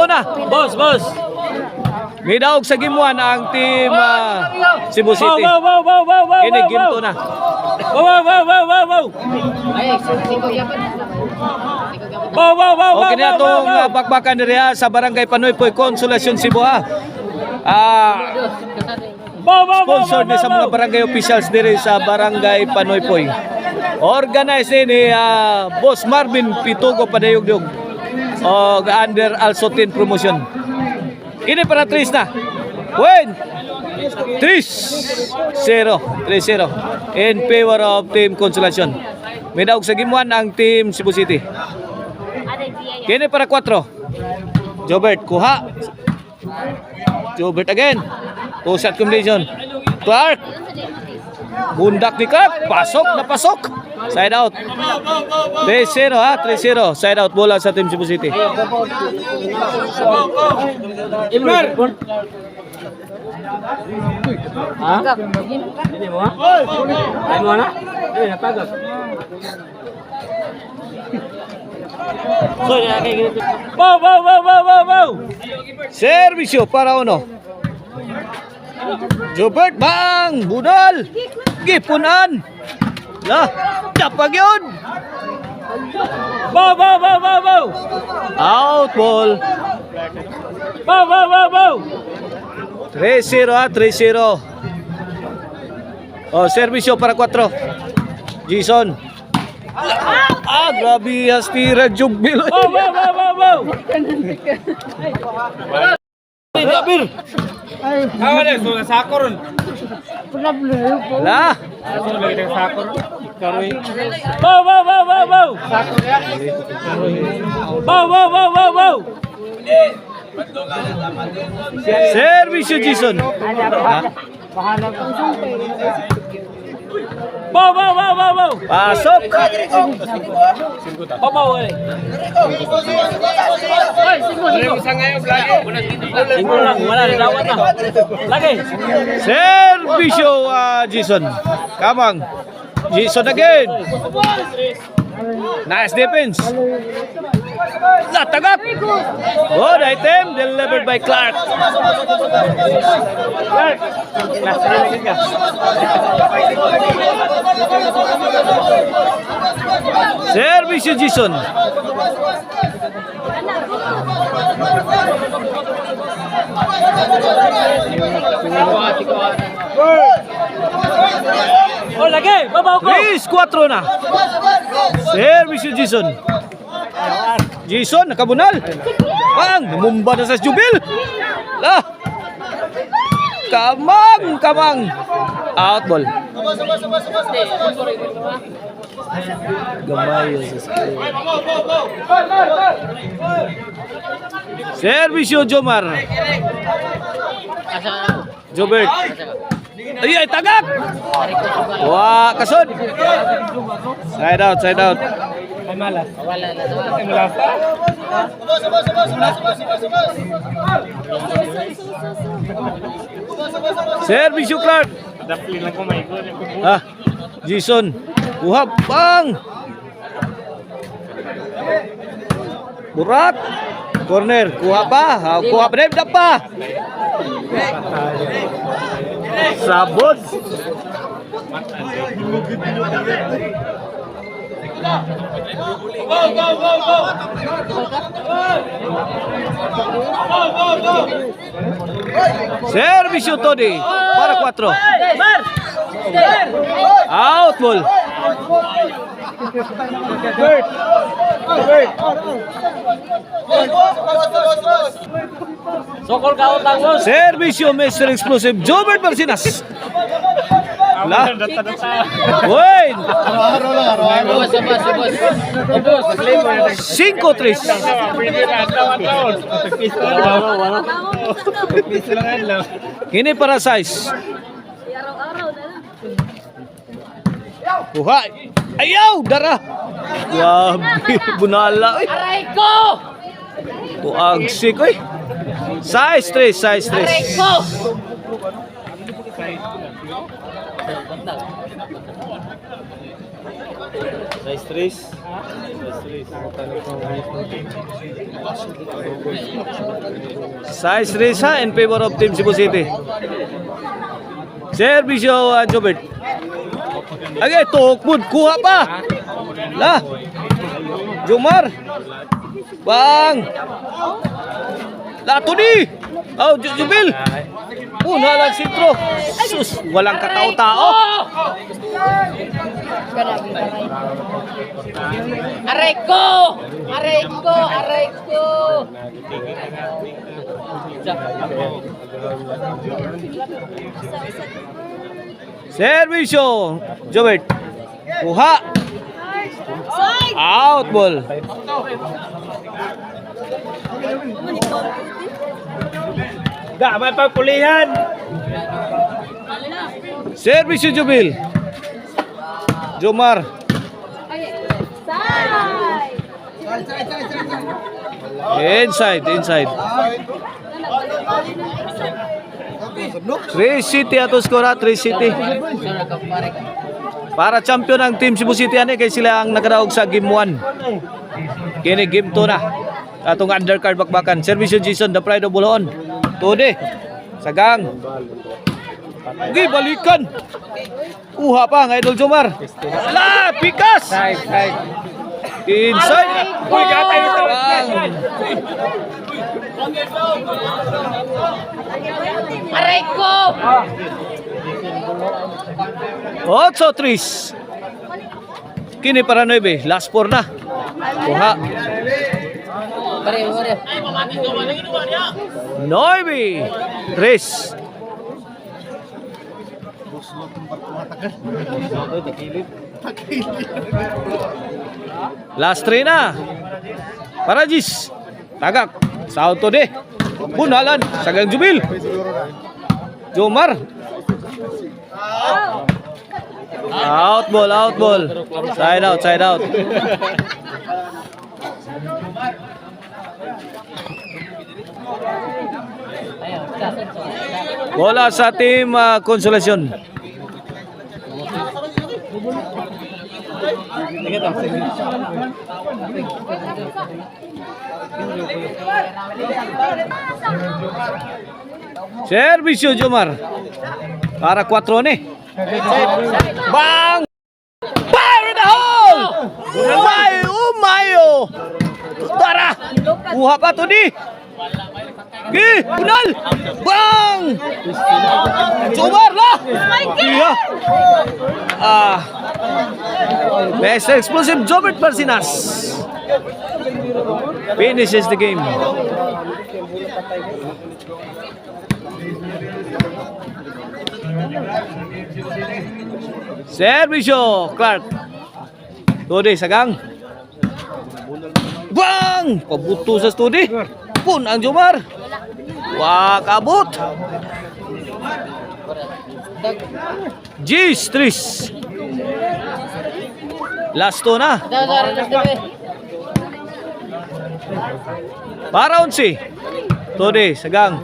na. Boss. May daog sa game 1 ang team Cebu City. Ini game 2 na. Okay na itong bakbakan nila sa Barangay Panoypoy, Consolacion, Cebu ha. Sponsor ni sa mga barangay officials diri sa Barangay Panoypoy. Organize ni Boss Marvin Pitugo Padayog-dog o under Alsotin Promotion. Ini para 3 na. Win 3-0 in favor of Team Consolacion. May daog sa game 1 ang Team Cebu City. Kini para 4. Jobert kuha. Jobert again. Two-shot combination. Clark. Bundak ni Clark. Pasok. Side out. 3-0 ha. 3-0. Side out bola sa Team Cebu City. Ilmer. Ha? Hindi mo ha? Ay mo na? Eh, napagod. Sorry, kayak gitu. Wow. Servisyo para uno. Jobert bang budal. Gipunan. Lah, dapat yun. Wow. Out ball. Wow. 3-0 ha, 3-0. Oh, servisyo para 4. Jason. Grabe hastira Jugbil. Wow. Gabir. Kawan eh, sudah sakor. Lah. Sudah lagi sakor. Karui. Wow. Sakor ya. Wow. Servisyo Jason. Wow. Pasok. Bawa eh. Singgung lang, wala na dawat na. Lagi. Servisyo Jason. Kamang. Jason again. Nice defense. Tagap. Good item delivered by Clark. Servisyo Jason. Oh lagi, babaw ko. 3-4 na. Servisyo Jason. Jason nakabunal. Bang, namumba na sa Jubil. Lah. Kamang. Out ball. Gamay sa skill. Servisyo Jomar. Jobert. Ay, tagap. Wah, kasod. Side out. Ay malas. Ay malas. Servisyo Clark. Dapli lang ko may gol. Jason. Buhab bang. Burak. Corner. Kuha pa rin. Dapa. Sabot. Servisyo Todi para 4. Out ball. Sokol ka utang boss. Servisyo Mr. Explosive Jobert Marcinas. Lah. Wait. 5-3. Ini para size. Kuha. Ayaw, dara. Grabe, bunala. Aray ko! Tuagsik, oy. Size 3. Aray ko! Size race ha in favor of Team Cebu City. Servisyo Jobert. Agay, tukmod. Kuha pa. La. Jomar. Bang. Lato ni. Oh, Jubil. Una lang sintro. Sus, walang katao-tao. Aray ko! Aray ko! Aray ko! Servisyo Jobert. Kuha. Out ball. May pagpulihan. Servisyo Jubil. Jomar. Inside. 3 City ato skora, 3 City. Para champion ang Team Cebu City ani kay sila ang nakadaog sa game 1. Kini game 2 na. Atong undercard bakbakan. Servisyo Jason the Pride of Bulaon. Tude. Sagang. Gi balikan. Kuha pa ang Idol Jomar. La, pikas. Inside. Uy, gatay nito. Aray ko! 8-3. Kini para 9. Last 4 na. Kuha. 9-3. Last 3 na. Para Jis. Tagak. Sao to de. Bunalan. Sagang Jubil. Jomar. Out ball. Side out. Bola sa Team Consolacion. Servisyo Jomar. Para 4 ni. Bang! Fire in the hole! Umayo! Tara! Kuha pa to di! Gi! Punal! Bang! Jomar la! Iya! Best explosive Jobert Barcinas finishes the game. Servisyo Clark. Tude sagang. Bang! Pabuto sa studi. Pun ang Jomar. Wah, kabut. Gis, Tris. Last 2 na. Para 11. Tude sagang.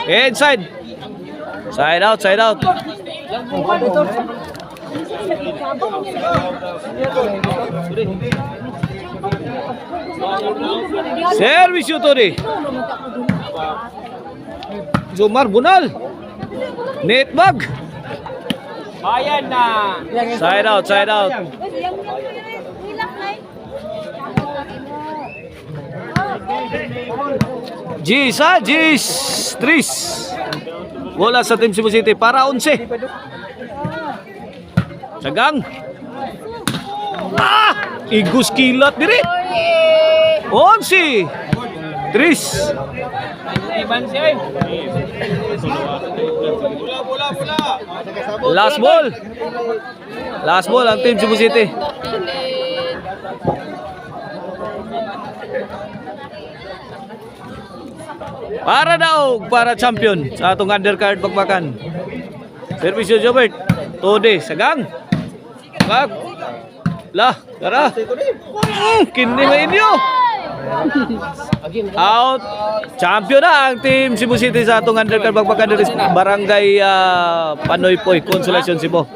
Inside. Side out. Servisyo to di. Jomar bunal. Net bag. Ayan na. Side out. Gis, Tris. Bola sa Team Cebu City para 11. Sagang. Igus kilat diri. 11. Tris. Last ball ang Team Cebu City. Para daw, para champion sa atong undercard bakbakan. Servisyo Jobert. Tode, sagang. Bag. Lah, tara. Kini ba inyo? Out. Champion na ang Team Cebu City sa atong undercard bakbakan dari Barangay Panoy Poy, Consolacion, Cebu.